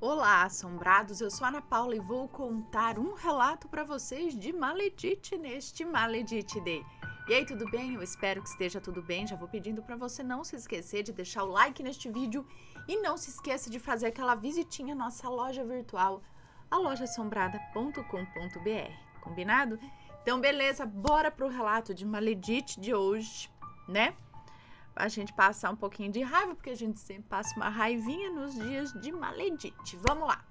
Olá, assombrados! Eu sou a Ana Paula e vou contar um relato para vocês de Maledite neste Maledite Day. E aí, tudo bem? Eu espero que esteja tudo bem. Já vou pedindo para você não se esquecer de deixar o like neste vídeo e não se esqueça de fazer aquela visitinha na nossa loja virtual, a lojaassombrada.com.br. Combinado? Então, beleza, bora pro relato de Maledite de hoje, né? A gente passar um pouquinho de raiva, porque a gente sempre passa uma raivinha nos dias de Maledite. Vamos lá.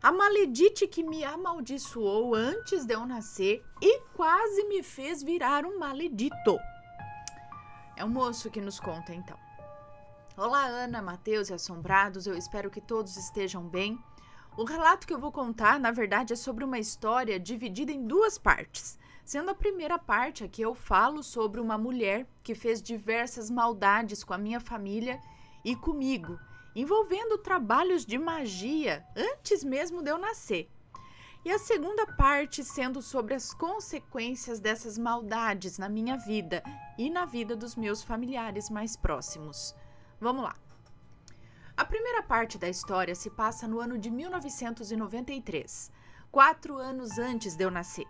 A Maledite que me amaldiçoou antes de eu nascer e quase me fez virar um maledito. É o moço que nos conta, então. Olá, Ana, Matheus e assombrados. Eu espero que todos estejam bem. O relato que eu vou contar, na verdade, é sobre uma história dividida em duas partes. Sendo a primeira parte aqui eu falo sobre uma mulher que fez diversas maldades com a minha família e comigo, envolvendo trabalhos de magia antes mesmo de eu nascer. E a segunda parte sendo sobre as consequências dessas maldades na minha vida e na vida dos meus familiares mais próximos. Vamos lá. A primeira parte da história se passa no ano de 1993, 4 anos antes de eu nascer.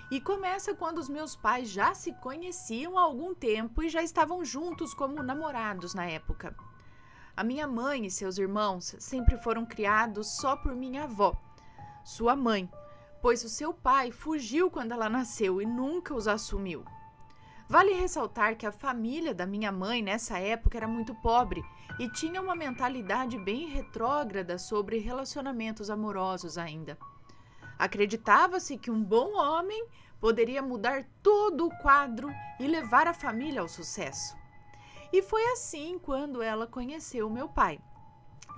E começa quando os meus pais já se conheciam há algum tempo e já estavam juntos como namorados na época. A minha mãe e seus irmãos sempre foram criados só por minha avó, sua mãe, pois o seu pai fugiu quando ela nasceu e nunca os assumiu. Vale ressaltar que a família da minha mãe nessa época era muito pobre e tinha uma mentalidade bem retrógrada sobre relacionamentos amorosos ainda. Acreditava-se que um bom homem poderia mudar todo o quadro e levar a família ao sucesso. E foi assim quando ela conheceu meu pai.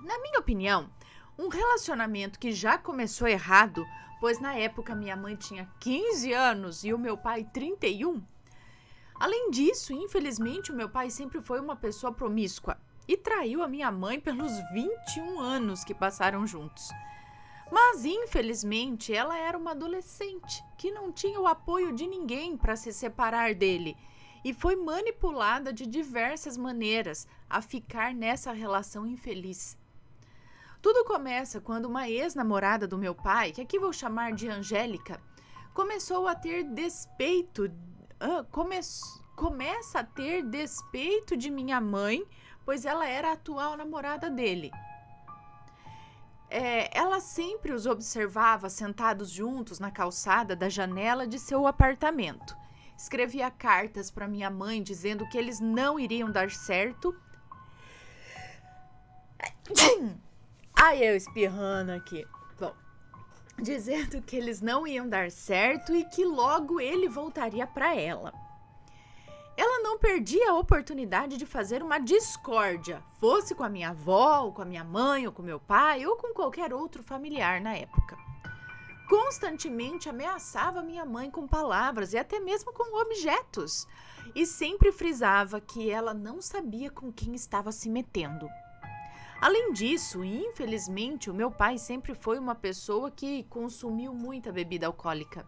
Na minha opinião, um relacionamento que já começou errado, pois na época minha mãe tinha 15 anos e o meu pai 31. Além disso, infelizmente, o meu pai sempre foi uma pessoa promíscua e traiu a minha mãe pelos 21 anos que passaram juntos. Mas, infelizmente, ela era uma adolescente que não tinha o apoio de ninguém para se separar dele e foi manipulada de diversas maneiras a ficar nessa relação infeliz. Tudo começa quando uma ex-namorada do meu pai, que aqui vou chamar de Angélica, começou a ter despeito, começa a ter despeito de minha mãe, pois ela era a atual namorada dele. Ela sempre os observava sentados juntos na calçada da janela de seu apartamento. Escrevia cartas para minha mãe dizendo que eles não iriam dar certo. Ai, eu espirrando aqui. Bom, dizendo que eles não iam dar certo e que logo ele voltaria para ela. Ela não perdia a oportunidade de fazer uma discórdia, fosse com a minha avó, ou com a minha mãe, ou com meu pai, ou com qualquer outro familiar na época. Constantemente ameaçava minha mãe com palavras e até mesmo com objetos, e sempre frisava que ela não sabia com quem estava se metendo. Além disso, infelizmente, o meu pai sempre foi uma pessoa que consumiu muita bebida alcoólica.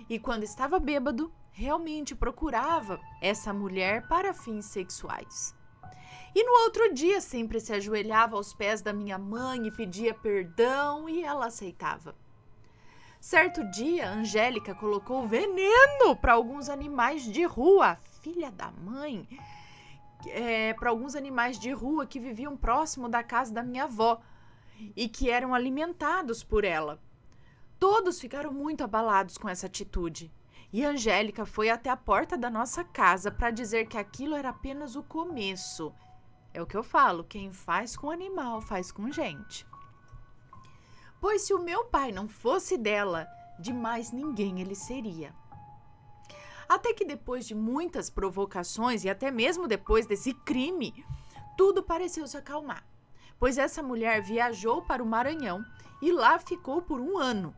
E quando estava bêbado, realmente procurava essa mulher para fins sexuais. E no outro dia sempre se ajoelhava aos pés da minha mãe e pedia perdão e ela aceitava. Certo dia, Angélica colocou veneno para alguns animais de rua, filha da mãe, para alguns animais de rua que viviam próximo da casa da minha avó e que eram alimentados por ela. Todos ficaram muito abalados com essa atitude. E Angélica foi até a porta da nossa casa para dizer que aquilo era apenas o começo. É o que eu falo, quem faz com animal faz com gente. Pois se o meu pai não fosse dela, de mais ninguém ele seria. Até que depois de muitas provocações e até mesmo depois desse crime, tudo pareceu se acalmar. Pois essa mulher viajou para o Maranhão e lá ficou por 1 ano.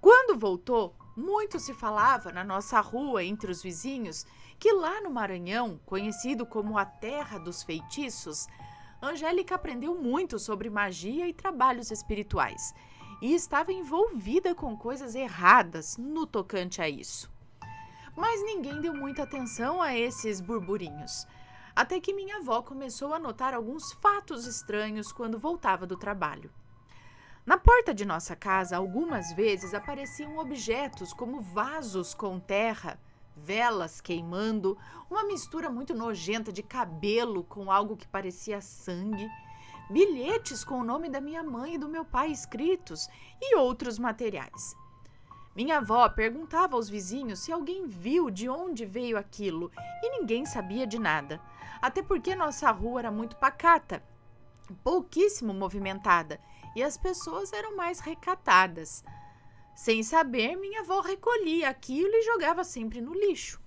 Quando voltou, muito se falava na nossa rua entre os vizinhos que lá no Maranhão, conhecido como a terra dos feitiços, Angélica aprendeu muito sobre magia e trabalhos espirituais e estava envolvida com coisas erradas no tocante a isso. Mas ninguém deu muita atenção a esses burburinhos. Até que minha avó começou a notar alguns fatos estranhos quando voltava do trabalho. Na porta de nossa casa, algumas vezes apareciam objetos como vasos com terra, velas queimando, uma mistura muito nojenta de cabelo com algo que parecia sangue, bilhetes com o nome da minha mãe e do meu pai escritos e outros materiais. Minha avó perguntava aos vizinhos se alguém viu de onde veio aquilo e ninguém sabia de nada, até porque nossa rua era muito pacata, pouquíssimo movimentada e as pessoas eram mais recatadas. Sem saber, minha avó recolhia aquilo e jogava sempre no lixo.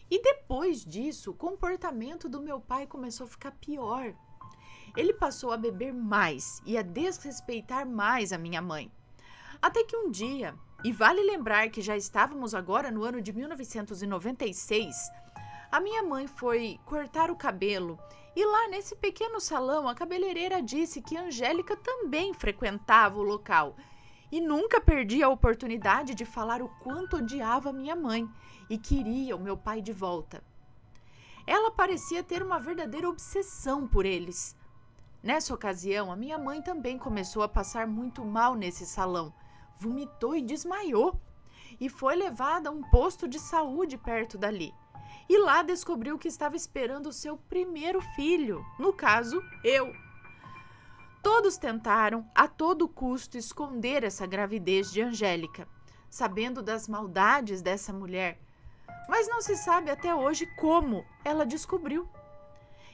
E depois disso, o comportamento do meu pai começou a ficar pior. Ele passou a beber mais e a desrespeitar mais a minha mãe. Até que um dia, e vale lembrar que já estávamos agora no ano de 1996, a minha mãe foi cortar o cabelo e lá nesse pequeno salão a cabeleireira disse que Angélica também frequentava o local e nunca perdia a oportunidade de falar o quanto odiava minha mãe e queria o meu pai de volta. Ela parecia ter uma verdadeira obsessão por eles. Nessa ocasião, a minha mãe também começou a passar muito mal nesse salão, vomitou e desmaiou e foi levada a um posto de saúde perto dali. E lá descobriu que estava esperando o seu primeiro filho, no caso, eu. Todos tentaram, a todo custo, esconder essa gravidez de Angélica, sabendo das maldades dessa mulher, mas não se sabe até hoje como ela descobriu.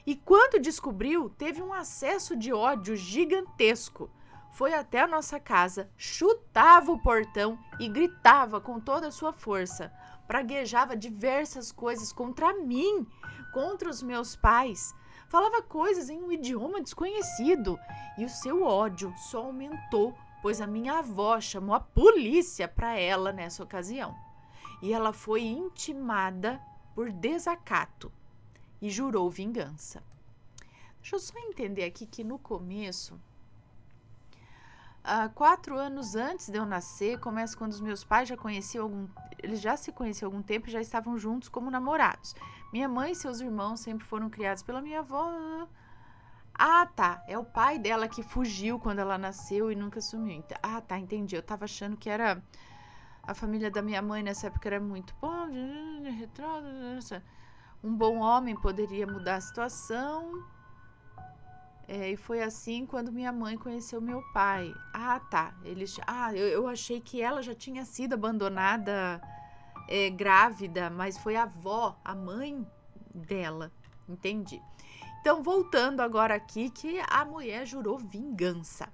E quando descobriu, teve um acesso de ódio gigantesco. Foi até a nossa casa, chutava o portão e gritava com toda a sua força. Praguejava diversas coisas contra mim, contra os meus pais. Falava coisas em um idioma desconhecido. E o seu ódio só aumentou, pois a minha avó chamou a polícia para ela nessa ocasião. E ela foi intimada por desacato e jurou vingança. Deixa eu só entender aqui que no começo, 4 anos antes de eu nascer, começa quando os meus pais eles já se conheciam há algum tempo e já estavam juntos como namorados. Minha mãe e seus irmãos sempre foram criados pela minha avó. Ah, tá, é o pai dela que fugiu quando ela nasceu e nunca sumiu. Ah, tá, entendi, eu tava achando que era a família da minha mãe nessa época era muito bom, um bom homem poderia mudar a situação. E foi assim quando minha mãe conheceu meu pai. Ah, tá. Eu achei que ela já tinha sido abandonada grávida, mas foi a avó, a mãe dela. Entendi. Então, voltando agora aqui, que a mulher jurou vingança.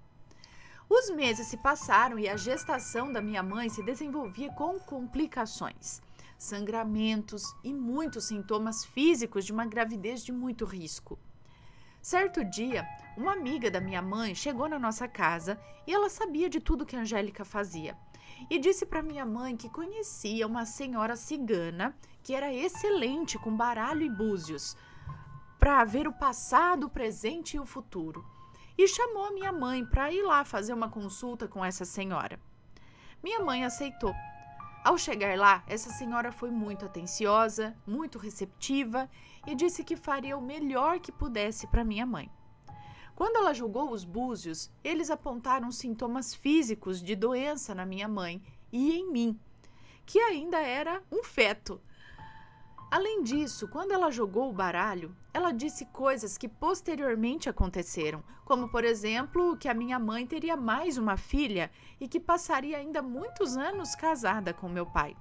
Os meses se passaram e a gestação da minha mãe se desenvolvia com complicações, sangramentos e muitos sintomas físicos de uma gravidez de muito risco. Certo dia, uma amiga da minha mãe chegou na nossa casa e ela sabia de tudo que a Angélica fazia. E disse para minha mãe que conhecia uma senhora cigana que era excelente com baralho e búzios, para ver o passado, o presente e o futuro. E chamou a minha mãe para ir lá fazer uma consulta com essa senhora. Minha mãe aceitou. Ao chegar lá, essa senhora foi muito atenciosa, muito receptiva e disse que faria o melhor que pudesse para minha mãe. Quando ela julgou os búzios, eles apontaram sintomas físicos de doença na minha mãe e em mim, que ainda era um feto. Além disso, quando ela jogou o baralho, ela disse coisas que posteriormente aconteceram, como, por exemplo, que a minha mãe teria mais uma filha e que passaria ainda muitos anos casada com meu pai,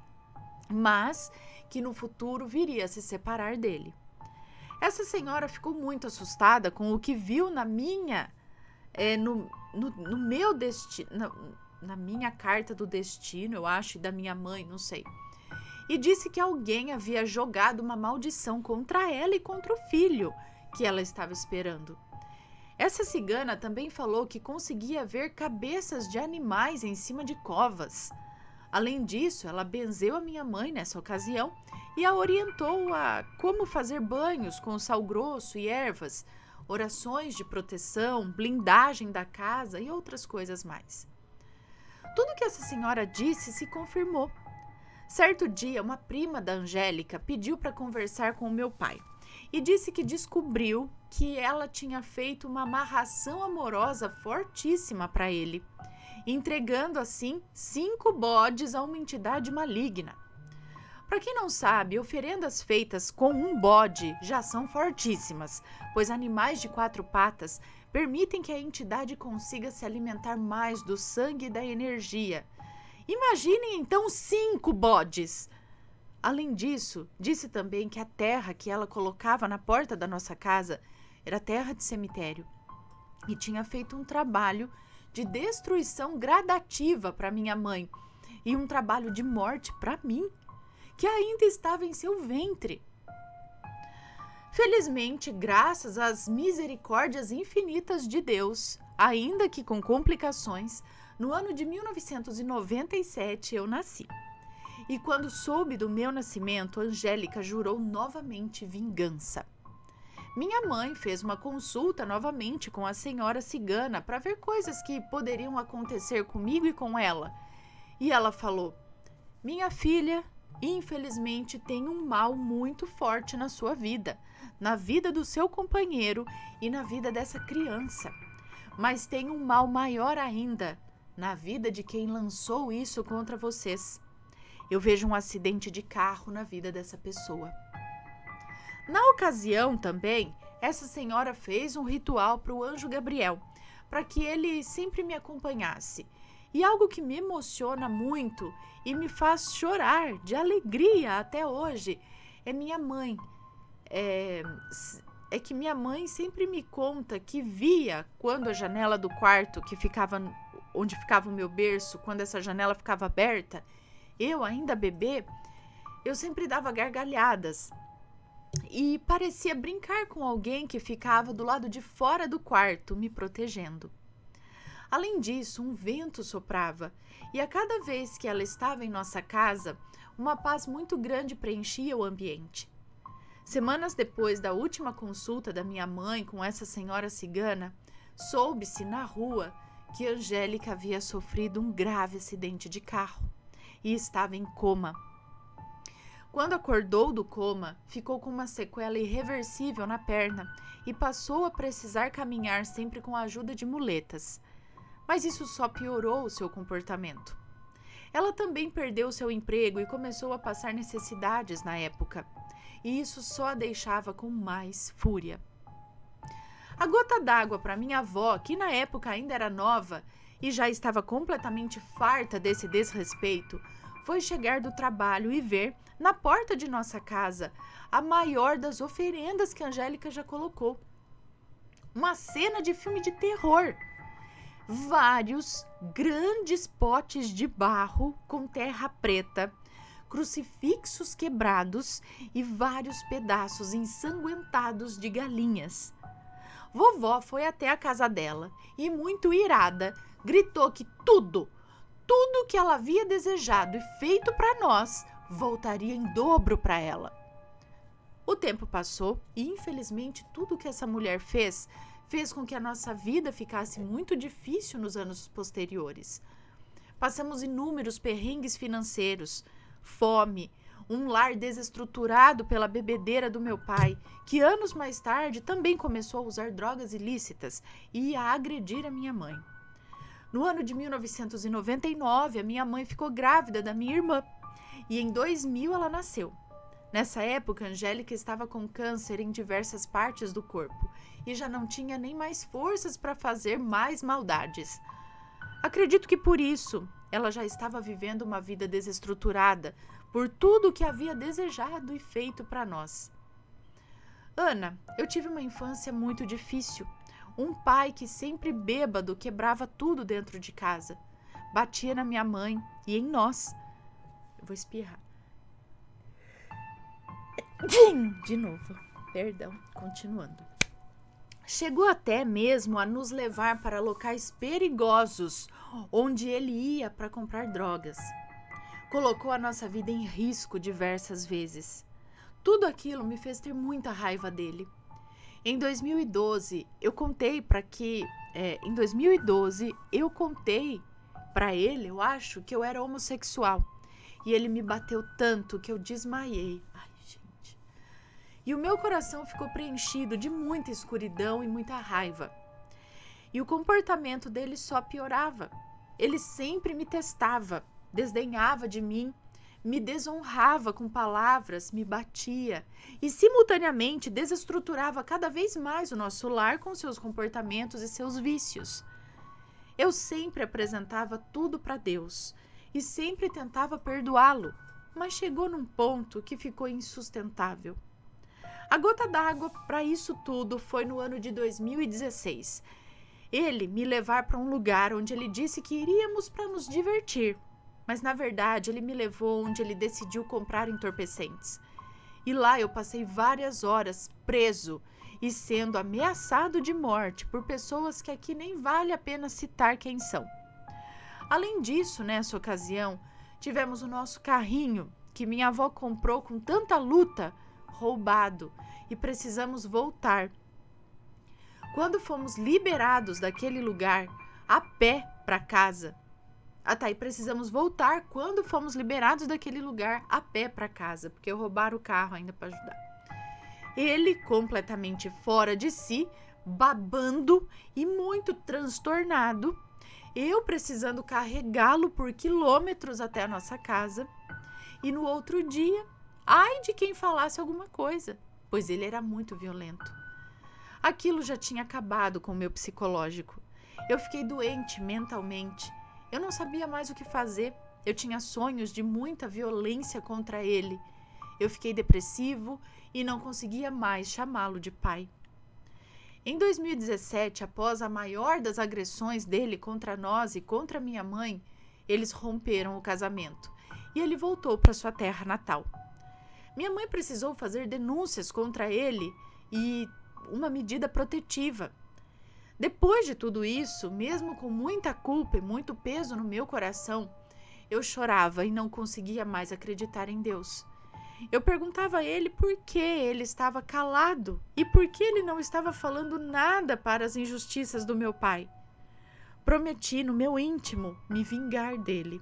mas que no futuro viria a se separar dele. Essa senhora ficou muito assustada com o que viu na minha, no meu destino, na minha carta do destino, eu acho, e da minha mãe, não sei. E disse que alguém havia jogado uma maldição contra ela e contra o filho que ela estava esperando. Essa cigana também falou que conseguia ver cabeças de animais em cima de covas. Além disso, ela benzeu a minha mãe nessa ocasião e a orientou a como fazer banhos com sal grosso e ervas, orações de proteção, blindagem da casa e outras coisas mais. Tudo que essa senhora disse se confirmou. Certo dia, uma prima da Angélica pediu para conversar com o meu pai. e disse que descobriu que ela tinha feito uma amarração amorosa fortíssima para ele, entregando assim 5 bodes a uma entidade maligna. Para quem não sabe, oferendas feitas com um bode já são fortíssimas, pois animais de 4 patas permitem que a entidade consiga se alimentar mais do sangue e da energia. Imaginem então 5 bodes! Além disso, disse também que a terra que ela colocava na porta da nossa casa era terra de cemitério e tinha feito um trabalho de destruição gradativa para minha mãe e um trabalho de morte para mim, que ainda estava em seu ventre. Felizmente, graças às misericórdias infinitas de Deus, ainda que com complicações, no ano de 1997 eu nasci. E quando soube do meu nascimento, Angélica jurou novamente vingança. Minha mãe fez uma consulta novamente com a senhora cigana para ver coisas que poderiam acontecer comigo e com ela. E ela falou: minha filha, infelizmente tem um mal muito forte na sua vida, na vida do seu companheiro e na vida dessa criança. Mas tem um mal maior ainda, na vida de quem lançou isso contra vocês. Eu vejo um acidente de carro na vida dessa pessoa. Na ocasião também, essa senhora fez um ritual para o anjo Gabriel, para que ele sempre me acompanhasse. E algo que me emociona muito e me faz chorar de alegria até hoje é minha mãe. É que minha mãe sempre me conta que via quando a janela do quarto que ficava onde ficava o meu berço, quando essa janela ficava aberta, eu ainda bebê, eu sempre dava gargalhadas e parecia brincar com alguém que ficava do lado de fora do quarto, me protegendo. Além disso, um vento soprava, e a cada vez que ela estava em nossa casa, uma paz muito grande preenchia o ambiente. Semanas depois da última consulta da minha mãe com essa senhora cigana, soube-se na rua que Angélica havia sofrido um grave acidente de carro e estava em coma. Quando acordou do coma, ficou com uma sequela irreversível na perna e passou a precisar caminhar sempre com a ajuda de muletas. Mas isso só piorou o seu comportamento. Ela também perdeu seu emprego e começou a passar necessidades na época, e isso só a deixava com mais fúria. A gota d'água para minha avó, que na época ainda era nova e já estava completamente farta desse desrespeito, foi chegar do trabalho e ver, na porta de nossa casa, a maior das oferendas que a Angélica já colocou. Uma cena de filme de terror. Vários grandes potes de barro com terra preta, crucifixos quebrados e vários pedaços ensanguentados de galinhas. Vovó foi até a casa dela e, muito irada, gritou que tudo que ela havia desejado e feito para nós voltaria em dobro para ela. O tempo passou e, infelizmente, tudo que essa mulher fez com que a nossa vida ficasse muito difícil nos anos posteriores. Passamos inúmeros perrengues financeiros, fome, um lar desestruturado pela bebedeira do meu pai, que anos mais tarde também começou a usar drogas ilícitas e a agredir a minha mãe. No ano de 1999, a minha mãe ficou grávida da minha irmã e em 2000 ela nasceu. Nessa época, Angélica estava com câncer em diversas partes do corpo e já não tinha nem mais forças para fazer mais maldades. Acredito que por isso ela já estava vivendo uma vida desestruturada por tudo que havia desejado e feito para nós. Ana, eu tive uma infância muito difícil. Um pai que sempre bêbado quebrava tudo dentro de casa. Batia na minha mãe e em nós. Eu vou espirrar. De novo, perdão, continuando. Chegou até mesmo a nos levar para locais perigosos, onde ele ia para comprar drogas. Colocou a nossa vida em risco diversas vezes. Tudo aquilo me fez ter muita raiva dele. Em 2012, eu contei para ele, eu acho, que eu era homossexual. E ele me bateu tanto que eu desmaiei. Ai, gente. E o meu coração ficou preenchido de muita escuridão e muita raiva. E o comportamento dele só piorava. Ele sempre me testava, desdenhava de mim, me desonrava com palavras, me batia e simultaneamente desestruturava cada vez mais o nosso lar com seus comportamentos e seus vícios. Eu sempre apresentava tudo para Deus e sempre tentava perdoá-lo, mas chegou num ponto que ficou insustentável. A gota d'água para isso tudo foi no ano de 2016. Ele me levar para um lugar onde ele disse que iríamos para nos divertir, mas na verdade ele me levou onde ele decidiu comprar entorpecentes. E lá eu passei várias horas preso e sendo ameaçado de morte por pessoas que aqui nem vale a pena citar quem são. Além disso, nessa ocasião, tivemos o nosso carrinho que minha avó comprou com tanta luta, roubado, e precisamos voltar. Quando fomos liberados daquele lugar, a pé para casa. E precisamos voltar quando fomos liberados daquele lugar a pé para casa, porque roubaram o carro ainda para ajudar. Ele, completamente fora de si, babando e muito transtornado, eu precisando carregá-lo por quilômetros até a nossa casa. E no outro dia, ai de quem falasse alguma coisa, pois ele era muito violento. Aquilo já tinha acabado com o meu psicológico. Eu fiquei doente mentalmente. Eu não sabia mais o que fazer. Eu tinha sonhos de muita violência contra ele. Eu fiquei depressivo e não conseguia mais chamá-lo de pai. Em 2017, após a maior das agressões dele contra nós e contra minha mãe, eles romperam o casamento e ele voltou para sua terra natal. Minha mãe precisou fazer denúncias contra ele e uma medida protetiva. Depois de tudo isso, mesmo com muita culpa e muito peso no meu coração, eu chorava e não conseguia mais acreditar em Deus. Eu perguntava a ele por que ele estava calado e por que ele não estava falando nada para as injustiças do meu pai. Prometi no meu íntimo me vingar dele.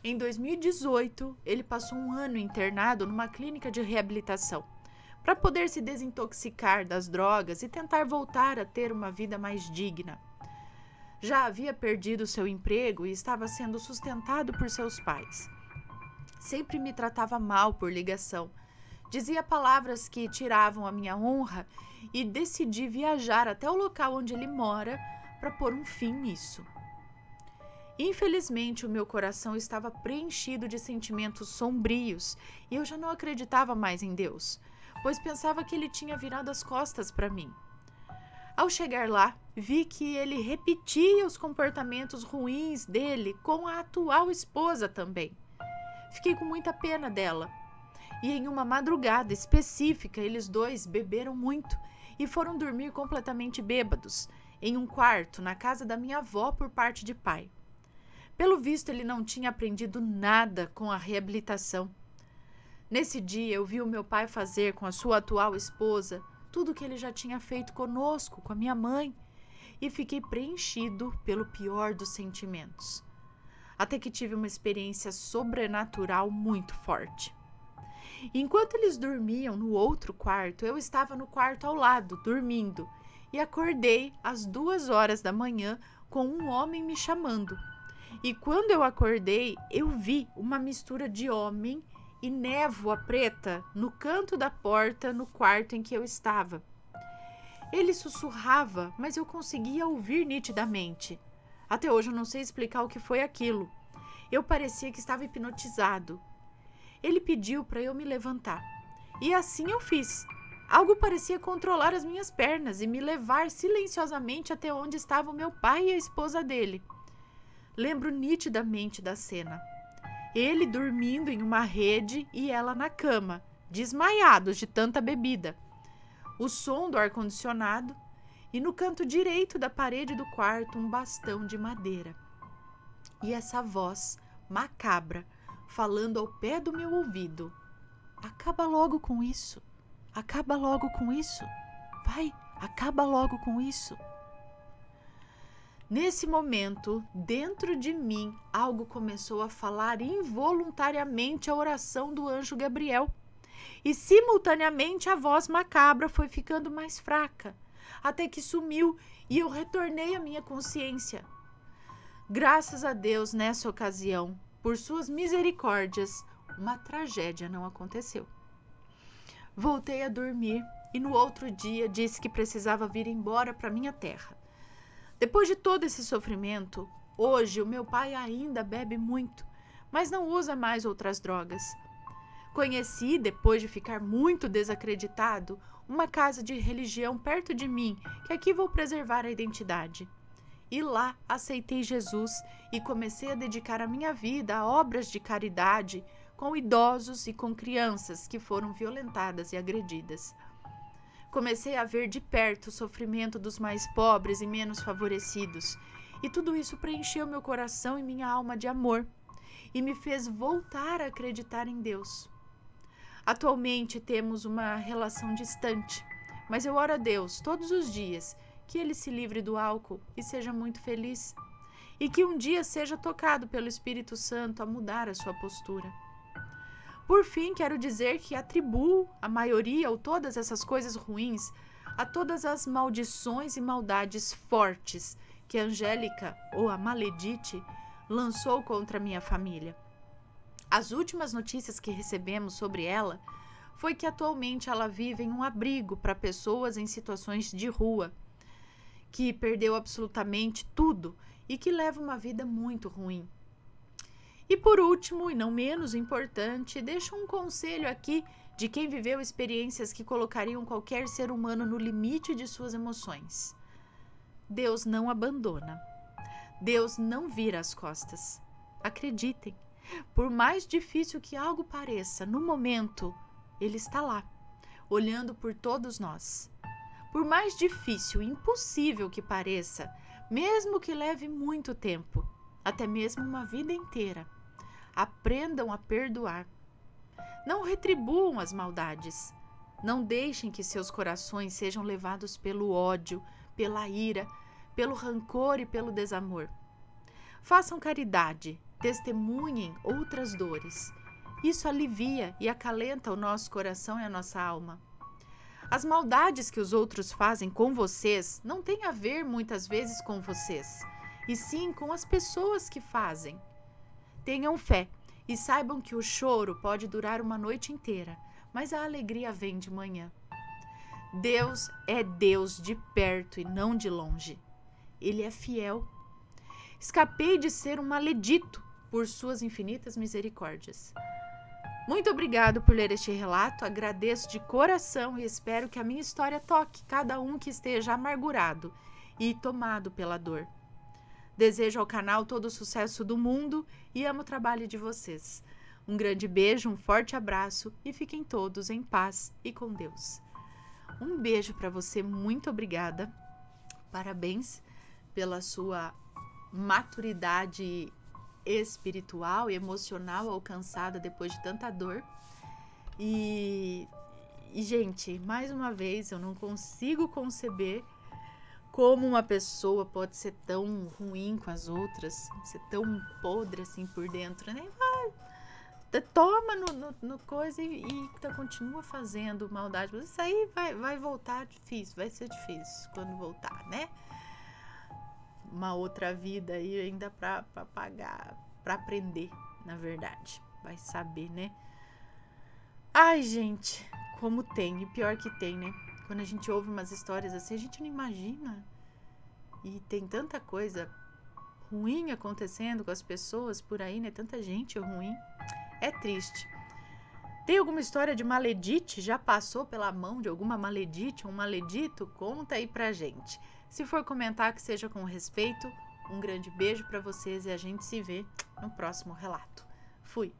Em 2018, ele passou um ano internado numa clínica de reabilitação, para poder se desintoxicar das drogas e tentar voltar a ter uma vida mais digna. Já havia perdido seu emprego e estava sendo sustentado por seus pais. Sempre me tratava mal por ligação. Dizia palavras que tiravam a minha honra e decidi viajar até o local onde ele mora para pôr um fim nisso. Infelizmente, o meu coração estava preenchido de sentimentos sombrios e eu já não acreditava mais em Deus, pois pensava que ele tinha virado as costas para mim. Ao chegar lá, vi que ele repetia os comportamentos ruins dele com a atual esposa também. Fiquei com muita pena dela. E em uma madrugada específica, eles dois beberam muito e foram dormir completamente bêbados, em um quarto na casa da minha avó por parte de pai. Pelo visto, ele não tinha aprendido nada com a reabilitação. Nesse dia, eu vi o meu pai fazer com a sua atual esposa tudo o que ele já tinha feito conosco, com a minha mãe, e fiquei preenchido pelo pior dos sentimentos. Até que tive uma experiência sobrenatural muito forte. Enquanto eles dormiam no outro quarto, eu estava no quarto ao lado, dormindo, e acordei às 2h da manhã com um homem me chamando. E quando eu acordei, eu vi uma mistura de homem e névoa preta no canto da porta no quarto em que eu estava. Ele sussurrava, mas eu conseguia ouvir nitidamente. Até hoje eu não sei explicar o que foi aquilo. Eu parecia que estava hipnotizado. Ele pediu para eu me levantar. E assim eu fiz. Algo parecia controlar as minhas pernas e me levar silenciosamente até onde estava o meu pai e a esposa dele. Lembro nitidamente da cena. Ele dormindo em uma rede e ela na cama, desmaiados de tanta bebida. O som do ar-condicionado e no canto direito da parede do quarto um bastão de madeira. E essa voz macabra falando ao pé do meu ouvido: acaba logo com isso, acaba logo com isso, vai, acaba logo com isso. Nesse momento, dentro de mim, algo começou a falar involuntariamente a oração do anjo Gabriel. E simultaneamente a voz macabra foi ficando mais fraca, até que sumiu e eu retornei à minha consciência. Graças a Deus, nessa ocasião, por suas misericórdias, uma tragédia não aconteceu. Voltei a dormir e no outro dia disse que precisava vir embora para minha terra. Depois de todo esse sofrimento, hoje o meu pai ainda bebe muito, mas não usa mais outras drogas. Conheci, depois de ficar muito desacreditado, uma casa de religião perto de mim, que aqui vou preservar a identidade. E lá aceitei Jesus e comecei a dedicar a minha vida a obras de caridade com idosos e com crianças que foram violentadas e agredidas. Comecei a ver de perto o sofrimento dos mais pobres e menos favorecidos, e tudo isso preencheu meu coração e minha alma de amor, e me fez voltar a acreditar em Deus. Atualmente temos uma relação distante, mas eu oro a Deus todos os dias que ele se livre do álcool e seja muito feliz, e que um dia seja tocado pelo Espírito Santo a mudar a sua postura. Por fim, quero dizer que atribuo a maioria ou todas essas coisas ruins a todas as maldições e maldades fortes que a Angélica, ou a Maledite, lançou contra a minha família. As últimas notícias que recebemos sobre ela foi que atualmente ela vive em um abrigo para pessoas em situações de rua, que perdeu absolutamente tudo e que leva uma vida muito ruim. E por último, e não menos importante, deixo um conselho aqui de quem viveu experiências que colocariam qualquer ser humano no limite de suas emoções. Deus não abandona. Deus não vira as costas. Acreditem, por mais difícil que algo pareça, no momento, Ele está lá, olhando por todos nós. Por mais difícil e impossível que pareça, mesmo que leve muito tempo, até mesmo uma vida inteira, aprendam a perdoar. Não retribuam as maldades. Não deixem que seus corações sejam levados pelo ódio, pela ira, pelo rancor e pelo desamor. Façam caridade, testemunhem outras dores. Isso alivia e acalenta o nosso coração e a nossa alma. As maldades que os outros fazem com vocês não têm a ver muitas vezes com vocês, e sim com as pessoas que fazem. Tenham fé e saibam que o choro pode durar uma noite inteira, mas a alegria vem de manhã. Deus é Deus de perto e não de longe. Ele é fiel. Escapei de ser um maledito por suas infinitas misericórdias. Muito obrigado por ler este relato, agradeço de coração e espero que a minha história toque cada um que esteja amargurado e tomado pela dor. Desejo ao canal todo o sucesso do mundo e amo o trabalho de vocês. Um grande beijo, um forte abraço e fiquem todos em paz e com Deus. Um beijo para você, muito obrigada. Parabéns pela sua maturidade espiritual e emocional alcançada depois de tanta dor. E, gente, mais uma vez, eu não consigo conceber como uma pessoa pode ser tão ruim com as outras, ser tão podre assim por dentro, né? Toma no coisa e continua fazendo maldade. Mas isso aí vai voltar difícil, vai ser difícil quando voltar, né? Uma outra vida aí ainda pra pagar, pra aprender, na verdade. Vai saber, né? Ai, gente, como tem, e pior que tem, né? Quando a gente ouve umas histórias assim, a gente não imagina. E tem tanta coisa ruim acontecendo com as pessoas por aí, né? Tanta gente ruim. É triste. Tem alguma história de maledite? Já passou pela mão de alguma maledite ou um maledito? Conta aí pra gente. Se for comentar, que seja com respeito. Um grande beijo pra vocês e a gente se vê no próximo relato. Fui!